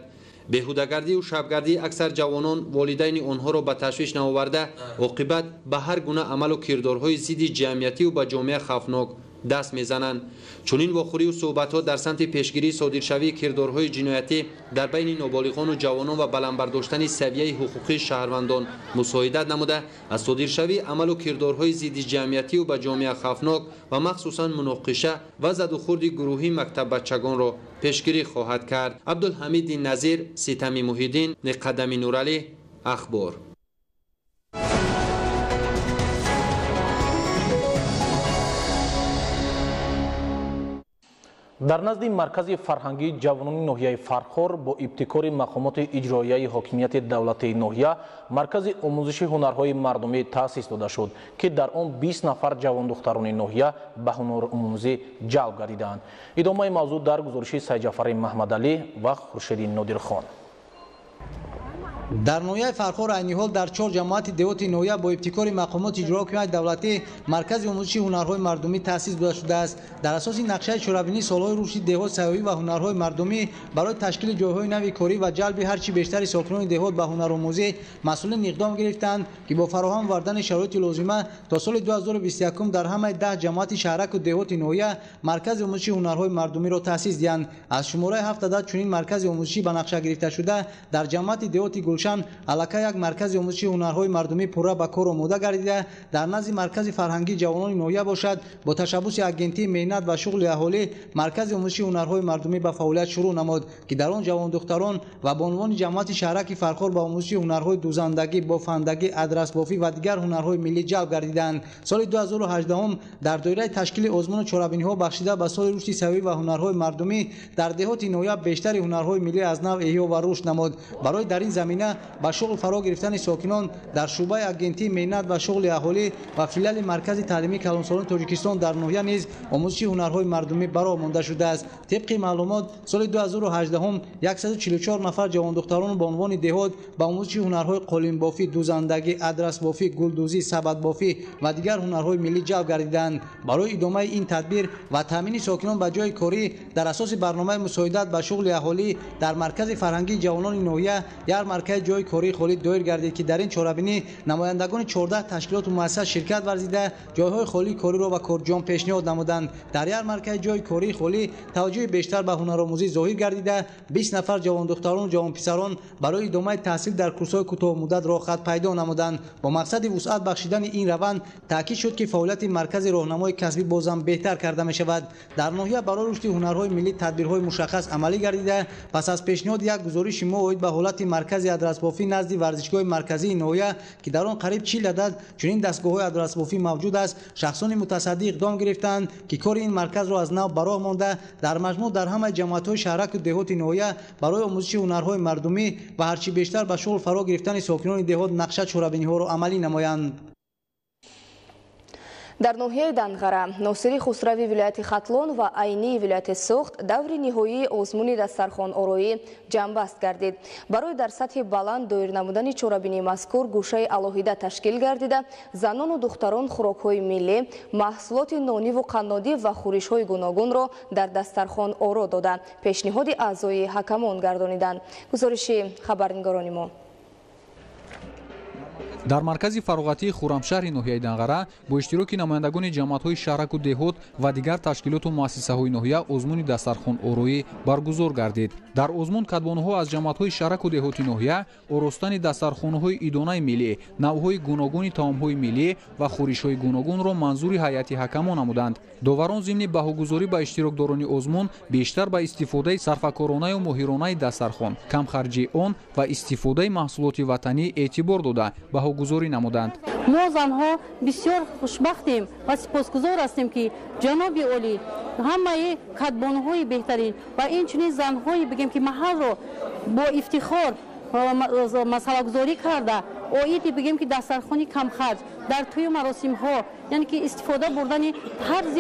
беҳудагардию шабгардии аксар ҷавонон волидайни онҳоро ба ташвиш наоварда оқибат ба ҳар гуна амалу кирдорҳои зидди ҷамъиятиву ба ҷомеа хавфнок даст мезананд. чунин вохӯриву суҳбатҳо дар самти пешгирии содиршавии кирдорҳои ҷиноятӣ дар байни ноболиғону ҷавонон ва баландбардоштани савияи ҳуқуқии шаҳрвандон мусоидат намуда аз содиршавии амалу кирдорҳои зидди ҷамъиятиву ба ҷомеа хавфнок ва махсусан муноқиша ва задухурди гурӯҳи мактаббачагонро пешгирӣ хоҳад кард. абдулҳамиди назир, ситами муҳиддин, қадами нуралӣ, ахбор. дар назди маркази фарҳангии ҷавонони ноҳияи фархор бо ибтикори мақомоти иҷроияи ҳокимияти давлатии ноҳия маркази омӯзиши ҳунарҳои мардумӣ таъсис дода шуд ки дар он 20 нафар ҷавондухтарони ноҳия ба ҳунаромӯзӣ ҷалб гардиданд. идомаи мавзӯъ дар гузориши сайҷафари маҳмадалӣ ва хуршеди нодирхон. дар ноҳияи фархор айни ҳол дар 4 ҷамоати деҳоти ноҳия бо ибтикори мақомоти иҷрои ҳокимияти давлатӣ маркази омӯзиши ҳунарҳои мардумӣ таъсис дода шудааст. дар асоси нақшаи чорабинии солҳои рушди деҳот сайёҳӣ ва ҳунарҳои мардумӣ барои ташкили ҷойҳои нави корӣ ва ҷалби ҳарчи бештари сокинони деҳот ба ҳунаромӯзӣ масъулин иқдом гирифтанд ки бо фароҳам овардани шароити лозима то соли 2021 дар ҳамаи 10 ҷамоати шаҳраку деҳоти ноҳия маркази омӯзиши ҳунарҳои мардумиро таъсис диҳанд. аз шумораи 7 адад чунин маркази омӯзишӣ ба нақша гирифташуда дар ҷамоати деҳоти гулшан аллакай як маркази омӯзиши ҳунарҳои мардумӣ пурра ба кор омода гардида дар назди маркази фарҳангии ҷавонони ноҳия бошад. бо ташаббуси агентии меҳнат ва шуғли аҳолӣ маркази омӯзиши ҳунарҳои мардумӣ ба фаъолият шурӯъ намуд ки дар он ҷавондухтарон ва ба унвони ҷамоати шаҳраки фархор ба омӯзиши ҳунарҳои дузандагӣ, бофандагӣ, адрасбофӣ ва дигар ҳунарҳои миллӣ ҷалб гардиданд. соли 2018 дар доираи ташкили озмуну чорабиниҳо бахшида ба соли рушди савӣ ва ҳунарҳои мардумӣ дар деҳоти ноҳия бештари ҳунарҳои миллӣ аз нав эҳё ва рушд намуд. барои дар ин замина ба шуғл фаро гирифтани сокинон дар шуъбаи агентии меҳнат ва шуғли аҳолӣ ва филиали маркази таълимии калонсолони тоҷикистон дар ноҳия низ омӯзиши ҳунарҳои мардумӣ баро монда шудааст. тибқи маълумот соли 2018 144 нафар ҷавондухтарону ба унвони деҳот ба омӯзиши ҳунарҳои қолинбофӣ, дузандагӣ, адрасбофӣ, гулдузӣ, сабадбофӣ ва дигар ҳунарҳои миллӣ ҷалб гардиданд. барои идомаи ин тадбир ва таъмини сокинон ба ҷои корӣ дар асоси барномаи мусоидат ба шуғли аҳолӣ дар маркази фарҳангии ҷавонони ноҳия ярмаркаи ҷои кории холӣ доир гардид ки дар ин чорабинӣ намояндагони 14 ташкилоту муассиса ширкат варзида ҷойҳои холии кориро ба корҷиён пешниҳод намуданд. дар ярмаркаи ҷои кории холӣ таваҷҷӯҳи бештар ба ҳунаромӯзӣ зоҳир гардида 20 нафар ҷавондухтарону ҷавонписарон барои идомаи таҳсил дар курсҳои кӯтоҳмуддат роҳхат пайдо намуданд. бо мақсади вусъат бахшидани ин раванд таъкид шуд ки фаъолияти маркази роҳнамои касбӣ бозам беҳтар карда мешавад. дар ноҳия барои рушди ҳунарҳои миллӣ тадбирҳои мушаххас амалӣ гардида пас аз пешниҳоди як гузориши мо оид ба ҳолати маркази آدرسبافی نزد ورزشگاه مرکزی نویا که در آن قریب 40 عدد چنین دستگاه‌های آدرسبافی موجود است، شخصان متصدی اقدام گرفتند که کار این مرکز را از نو براه مانده در مجموع در همه جماعت‌های شهرک و دهات نویا برای آموزش هنرهای مردمی و هرچی بیشتر به شغل فرا گرفتن ساکنان دهات نقشه چورابینی‌ها را عملی نمایند. در ناحیه دنغره، ناصری خسروی ولایت خطلون و عینی ولایت سوخت دور نهایی آزمون دسترخوان آرایی جنبست گردید. برای در سطح بلند دایر نمودن چورابینی مذکور گوشه الهیده تشکیل گردیده، زنان و دختران خوراک‌های ملی، محصولات نانی و قنادی و خورش‌های گوناگون را در دسترخوان آرا داده پیشنهاد اعضای حکمان گردانیدند. گزارش خبرنگاران ما. در مرکز فراغتی خرمشهر ناحیه دنغره با اشتراک نمایندگان جماعت‌های شهرک و دهات و دیگر تشکیلات و مؤسسه‌های ناحیه آزمون دسترخوان آرایی برگزار گردید. در آزمون کدبانها از جماعت‌های شهرک و دهات ناحیه آراستن دسترخوان‌های ایدانه ملی، نوع‌های گوناگون طعام‌های ملی و خورش‌های گوناگون را منظور هیئت حکمان نمودند. داوران ضمن بهاگذاری به اشتراکداران آزمون بیشتر به استفاده صرفه‌کارانه و ماهرانه دسترخوان، کم خرجی آن و استفاده محصولات وطنی اعتبار داده بهاگذاری نمودند. ما زنها بسیار خوشبختیم و سپاسگزار هستیم که جناب عالی همه کدبانهای بهترین و این چنین زنهایی بگیم که محل رو با افتخار مسئله گذاری کرده آیدی بگیم که دسترخوانی کم خرج در توی مراسم ها، یعنی که استفاده بردن طرز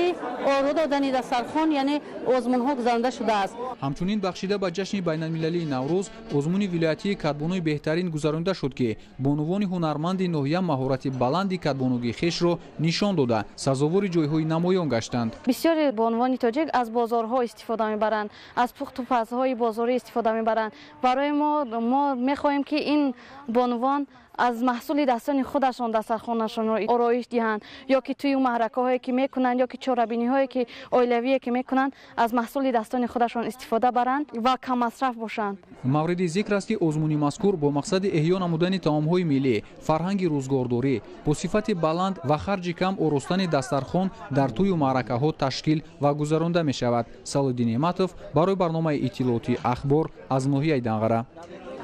آرا دادن دسترخوان یعنی آزمون ها گذرانده شده است. همچنین بخشیده به جشن بین المللی نوروز آزمون ولایتی کدبانوی بهترین گذرانده شد که بانوان هنرمند ناحیه مهارت بلندی کدبانوگی خویش را نشان داده سزاوار جایهای نمایان گشتند. بسیاری بانوان تاجیک از بازارها استفاده میبرند، از پخت و پزهای بازاری استفاده میبرند. برای ما میخواهیم که این بانوان از محصول دستان خودشان دسترخوانشان را آرایش دهند، یا که توی محرکه هایی که میکنند یا که چورابینی هایی که اویلوی که میکنند از محصول دستان خودشان استفاده برند و کم مصرف باشند. مورد ذکر است که آزمون مذکور با مقصد احیا نمودن طعام‌های ملی، فرهنگ روزگارداری با صفت بلند و خرج کم آراستن دسترخوان در توی معرکه‌ها تشکیل و گذرانده می شود. صلادین نعمتов برای برنامه اطلاعاتی اخبار از ناحیه دنغره.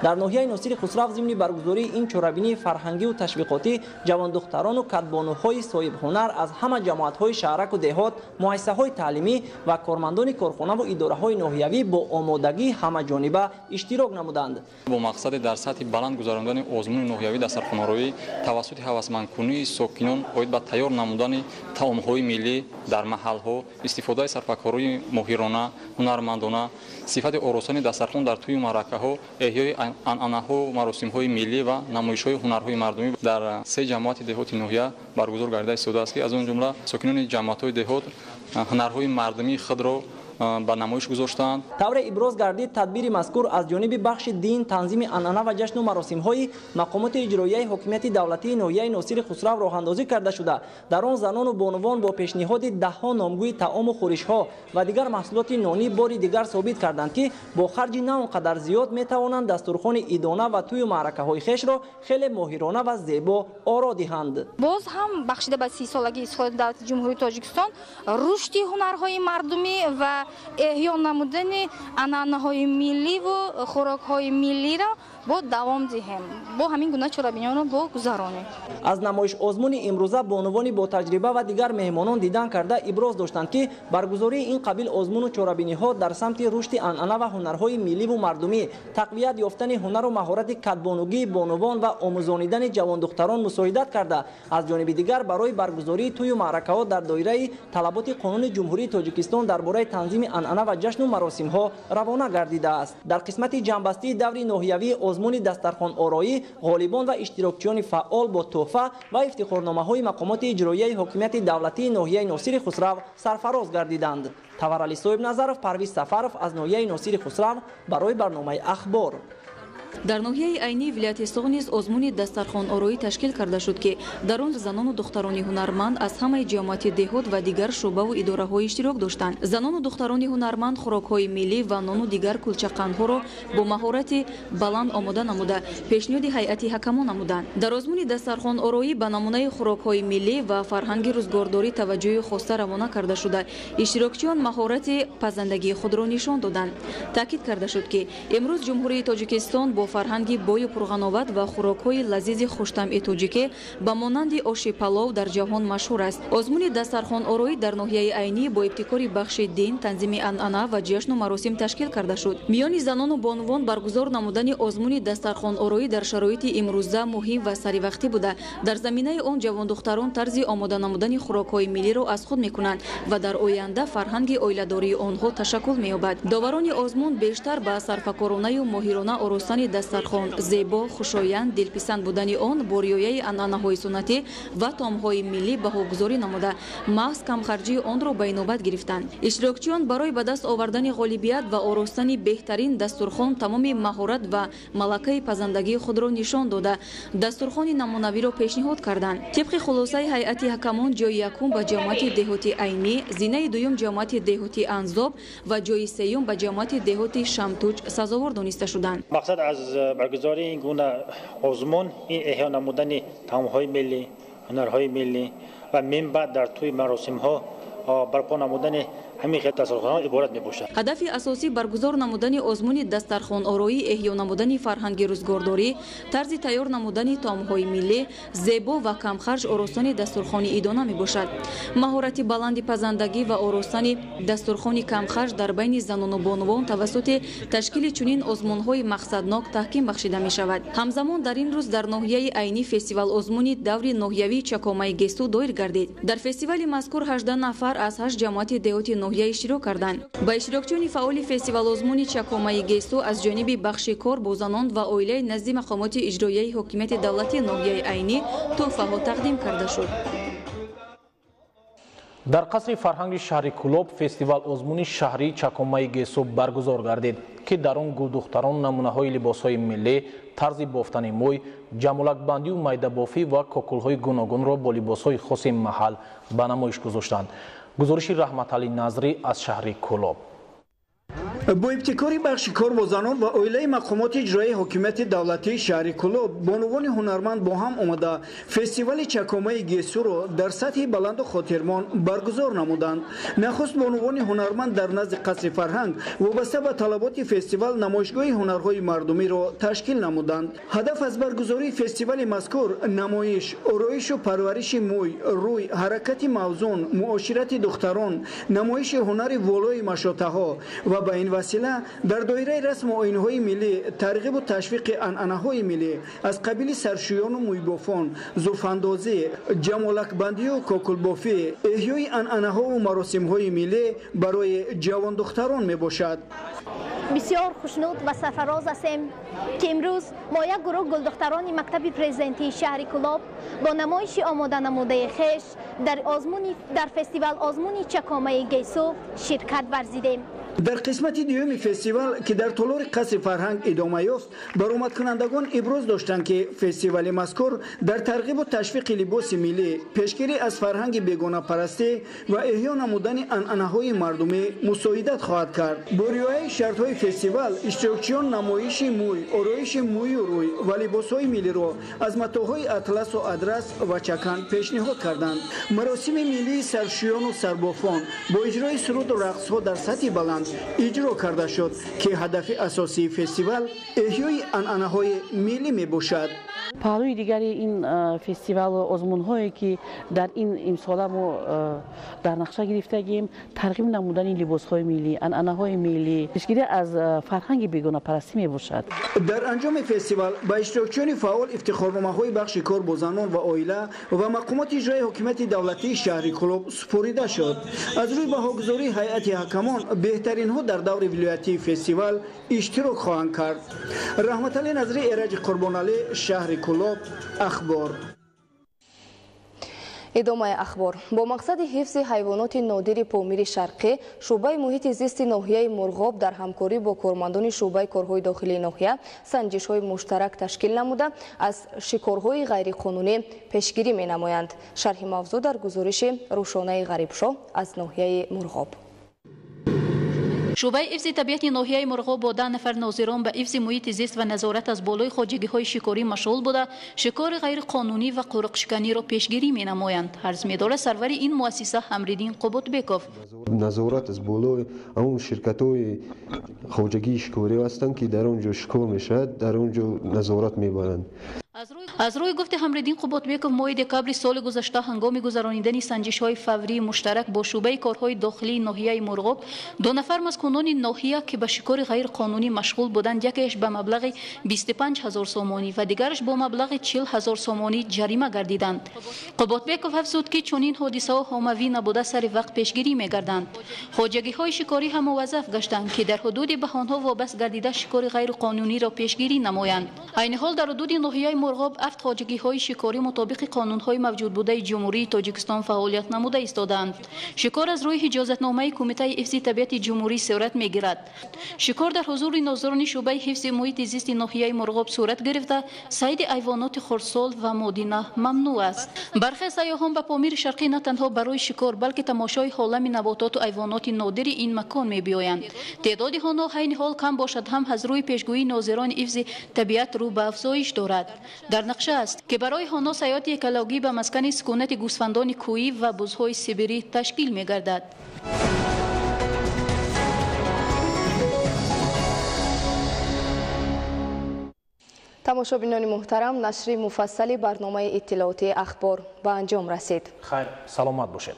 در ناحیه ناصری خسرو ضمن برگزاری این چورابینی فرهنگی و تشویقاتی جوان دختران و کدبانوهای صاحب هنر از همه جماعت‌های شهرک و دهات، مؤسسه‌های تعلیمی و کارمندان کارخانه و اداره‌های ناحیوی با آمادگی همه جانبه اشتراک نمودند. با مقصد در سطح بلند گذراندن آزمون ناحیوی دسترخوان‌آرایی توسط هوسمندکنی ساکنان باید به تیار نمودن طعام‌های ملی در محل‌ها، استفاده صرفه‌کاری ماهرانه، هنرمندانه، صفت آراستن دسترخوان در توی معرکه‌ها، احیای عنعنه‌ها و مراسم‌های ملی و نمایش‌های هنرهای مردمی در سه جماعت دهات ناحیه برگزار گردیده است که از آن جمله ساکنان جماعت‌های دهات هنرهای مردمی خود را به نمایش گذاشتند. طور ابراز گردید تدبیر مذکور از جانب بخش دین، تنظیم عنعنه و جشن و مراسم‌های مقامات اجرایی حکومت دولتی ناحیه ناصری خسرو راه اندازی کرده شده. در آن زنان و بانوان با پیشنهاد ده‌ها نامگوی طعام و خورش‌ها و دیگر محصولات نانی باری دیگر ثابت کردند که با خرج نه آنقدر زیاد می‌توانند دسترخوان ایدانه و توی معرکه‌های خویش را خیلی ماهرانه و زیبا آرا دهند. باز هم بخشیده به 30 سالگی اسحاق دولت جمهوری تاجیکستان رشد هنرهای مردمی و احیا نمودن عنعنه‌های ملی و خوراک‌های ملی را با دوام دهیم، با همین گونه چورابینیان را با گذرانیم. از نمایش آزمون امروزه بانوانی با تجربه و دیگر مهمانان دیدن کرده ابراز داشتند که برگزاری این قبیل آزمون و چورابینی‌ها در سمت رشد عنعنه و هنرهای ملی و مردمی، تقویت یافتن هنر و مهارت کدبانوگی بانوان و آموزانیدن جوان دختران مساعدت کرده. از جانب دیگر برای برگزاری توی معرکه‌ها در دایره طلبات قانون جمهوری تاجیکستان درباره تنظیم عنعنه و جشن و مراسم‌ها روانه گردیده است. در قسمت جنبستی دور ناحیوی آزمون دسترخوان آرایی، غالبان و اشتراکچیان فعال با تحفه و افتخارنامه‌های مقامات اجرایی حکومت دولتی ناحیه ناصری خسرو سرفراز گردیدند. تورالی صاحب نظرов، پرویز سفرов از ناحیه ناصری خسرو برای برنامه اخبار. در ناحیه عینی ولایت سوغ نیز آزمون دسترخوان آرایی تشکیل کرده شد که در آن زنان و دختران هنرمند از همه جماعت دهات و دیگر شعبه و اداره‌های اشتراک داشتند. زنان و دختران هنرمند خوراک‌های ملی و نان و دیگر کلچقندها را با مهارت بلند آماده نموده پیشنهاد هیئت حکمان نمودند. در آزمون دسترخوان آرایی به نمونه خوراک‌های ملی و فرهنگ روزگارداری توجه خاصه روانه کرده شده. اشتراکچیان مهارت پزندگی خود را نشان دادند. تاکید کرده شد که امروز جمهوری تاجیکستان با бо фарҳанги бою пурғановат ва хӯрокҳои лазизи хуштамъи тоҷикӣ ба монанди оши палов дар ҷаҳон машҳур аст. Озмуни дастархонороӣ дар ноҳияи айнӣ бо ибтикори бахши дин, танзими анъана ва ҷашну маросим ташкил карда шуд. Миёни занону бонувон баргузор намудани озмуни дастархонороӣ дар шароити имрӯза муҳим ва саривақтӣ буда, дар заминаи он ҷавондухтарон тарзи омода намудани хӯрокҳои миллиро аз худ мекунанд ва дар оянда фарҳанги оиладории онҳо ташаккул меёбад. Доварони озмун бештар ба сарфакоронаю моҳирона оростани дастархон, зебо, хушоянд, дилписанд будани он бо риояи анъанаҳои суннатӣ ва таомҳои миллӣ баҳогузорӣ намуда, маҳз камхарҷии онро ба инобат гирифтанд. иштирокчиён барои ба даст овардани ғолибият ва оростани беҳтарин дастурхон тамоми маҳорат ва малакаи пазандагии худро нишон дода, дастурхони намунавиро пешниҳод карданд. тибқи хулосаи ҳайати ҳакамон ҷои якум ба ҷамоати деҳоти айнӣ, зинаи дуюм ҷамоати деҳоти анзоб ва ҷои сеюм ба ҷамоати деҳоти шамтуч сазовор дониста шуданд. мақсад аз баргузории ин гуна озмун ин эҳё намудани таомҳои миллӣ, ҳунарҳои миллӣ ва минбаъд дар тӯи маросимҳо барпо намудани ҳамин дастархонҳо иборат мебошад. ҳадафи асосӣ баргузор намудани озмуни дастархонороӣ, эҳё намудани фарҳанги рӯзгордорӣ, тарзи тайёр намудани таомҳои миллӣ, зебо ва камхарҷ оростани дастурхони идона мебошад. маҳорати баланди пазандагӣ ва оростани дастурхони камхарҷ дар байни занону бонувон тавассути ташкили чунин озмунҳои мақсаднок таҳким бахшида мешавад. ҳамзамон дар ин рӯз дар ноҳияи айнӣ фестивал озмуни даври ноҳиявии Чакомаи Гесту доир гардид. дар фестивали мазкур 18 нафар аз 8 ҷамоати деҳоти ноҳия иштирок карданд. ба иштирокчиёни фаъоли фестивал озмуни Чакомаи Гесту аз ҷониби бахши кор бо занон ва оилаи назди мақомоти иҷроияи ҳокимияти давлати ноҳияи айнӣ тӯҳфаҳо тақдим карда шуд. дар қасри фарҳанги шаҳри Кӯлоб фестивал озмуни шаҳрии Чакомаи Гесту баргузор гардид, ки дар он гулдухтарон намунаҳои либосҳои миллӣ, тарзи бофтани мӯй, ҷамолакбандию майдабофӣ ва кокулҳои гуногунро бо либосҳои хоси маҳал ба намоиш гузоштанд. гузориши Раҳматалӣ Назрӣ аз шаҳри Кӯлоб. бо ибтикори бахши кор бо занон ва оилаи мақомоти иҷроии ҳокимияти давлатии шаҳри Кӯлоб, бонувони ҳунарманд бо ҳам омада фестивали Чакомаи Гестуро дар сатҳи баланду хотирмон баргузор намуданд. нахуст бонувони ҳунарманд дар назди қасри фарҳанг вобаста ба талаботи фестивал намоишгоҳи ҳунарҳои мардумиро ташкил намуданд. ҳадаф аз баргузории фестивали мазкур намоиш, ороишу парвариши мӯй, рӯй, ҳаракати мавзун, муоширати духтарон, намоиши ҳунари волои машотаҳо ва ба ин васила дар доираи расму оинҳои миллӣ тарғибу ташвиқи анъанаҳои миллӣ аз қабили саршӯёну мӯйбофон, зуфандозӣ, ҷамолакбандию кокулбофӣ, эҳёи анъанаҳову маросимҳои миллӣ барои ҷавондухтарон мебошад. бисёр хушнуд ва сарфароз ҳастем ки имрӯз мо як гурӯҳ гулдухтарони мактаби президентии шаҳри Кӯлоб бо намоиши омода намудаи хеш дар фестивал озмуни Чакомаи Гесту ширкат варзидем. дар қисмати дуюми фестивал ки дар толори қасри фарҳанг идома ёфт, баромадкунандагон иброз доштанд ки фестивали мазкур дар тарғибу ташвиқи либоси миллӣ, пешгирӣ аз фарҳанги бегонапарастӣ ва эҳё намудани анъанаҳои мардумӣ мусоидат хоҳад кард. бо риояи шартҳои фестивал иштирокчиён намоиши мӯй, ороиши мӯю рӯй ва либосҳои миллиро аз матоъҳои атласу адрас ва чакан пешниҳод карданд. маросими миллии саршӯёну сарбофон бо иҷрои суруду рақсҳо дар сатҳи баланд иҷро карда шуд ки ҳадафи асосии фестивал эҳёи анъанаҳои миллӣ мебошад. паҳлӯи дигари ин фестивалу озмунҳое ки дар ин имсола мо дар нақша гирифтагем, тарғиб намудани либосҳои миллӣ, анъанаҳои миллӣ, пешгирӣ аз фарҳанги бегонапарастӣ мебошад. дар анҷоми фестивал ба иштирокчиёни фаъол ифтихорномаҳои бахши кор бо занон ва оила ва мақомоти иҷроии ҳокимияти давлатии шаҳри Кӯлоб супорида шуд. аз рӯи баҳогузории ҳайати ҳакамон беҳтаринҳо дар даври вилоятии фестивал иштирок хоҳанд кард. Раҳматалӣ Назрӣ, Эраҷи Қурбоналӣ, шаҳри Кӯлоб. ахбор. идомаи ахбор. бо мақсади ҳифзи ҳайвоноти нодири помири шарқӣ, шӯъбаи муҳити зисти ноҳияи Мурғоб дар ҳамкорӣ бо кормандони шӯъбаи корҳои дохилии ноҳия санҷишҳои муштарак ташкил намуда аз шикорҳои ғайриқонунӣ пешгирӣ менамоянд. шарҳи мавзӯъ дар гузориши Рӯшонаи Ғарибшоҳ аз ноҳияи Мурғоб. шӯъбаи ҳифзи табиати ноҳияи мурғоб бо 10 нафар нозирон ба ҳифзи муҳити зист ва назорат аз болои хоҷагиҳои шикорӣ машғул буда шикори ғайриқонунӣ ва қурӯқшиканиро пешгирӣ менамоянд. Арз медорад сарвари ин муассиса Ҳамриддин Қуботбеков. назорат аз болои ҳамон ширкатҳои хоҷагии шикорӣ ҳастанд ки дар он ҷо шикор мешавад, дар он ҷо назорат мебаранд. аз рӯи гуфти Ҳамриддин Қуботбеков моҳи декабри соли гузашта ҳангоми гузаронидани санҷишҳои фаврии муштарак бо шӯъбаи корҳои дохилии ноҳияи Мурғоб 2 нафар маскунони ноҳия ки ба шикори ғайриқонунӣ машғул буданд, якеаш ба маблағи 25 000 сомонӣ ва дигараш бо маблағи 40 000 сомонӣ ҷарима гардиданд. Қуботбеков афзуд ки чунин ҳодисаҳо оммавӣ набуда сари вақт пешгирӣ мегарданд. хоҷагиҳои шикорӣ ҳам муваззаф гаштанд ки дар ҳудуди баҳонҳо вобаста гардида шикори ғайриқонуниро пешгирӣ намоянд. айни ҳол дар ҳудуди ноҳияи Мурғоб 7 хоҷагиҳои шикорӣ мутобиқи қонунҳои мавҷудбудаи ҷумҳурии Тоҷикистон фаъолият намуда истодаанд. шикор аз рӯи ҳиҷозатномаи Кумитаи ҳифзи табиати ҷумҳурӣ сурат мегирад. шикор дар ҳузури нозирони шӯъбаи ҳифзи муҳити зисти ноҳияи Мурғоб сурат гирифта, сайди айвоноти хурдсол ва модина мамнӯъ аст. бархе сайёҳон ба Помири Шарқӣ на танҳо барои шикор, балки тамошои ҳолами набототу айвоноти нодири ин макон мебиёянд. теъдоди онҳо ҳайни ҳол кам бошад ҳам аз рӯи пешгӯии нозирони ҳифзи табиат рӯ ба афзоиш дорад. дар нақша аст ки барои онҳо саёҳати экологӣ ба маскани сукунати гӯсфандони кӯҳӣ ва бузҳои сибирӣ ташкил мегардад. тамошобинони муҳтарам, нашри муфассали барномаи иттилооти ахбор ба анҷом расид. хайр, саломат бошед.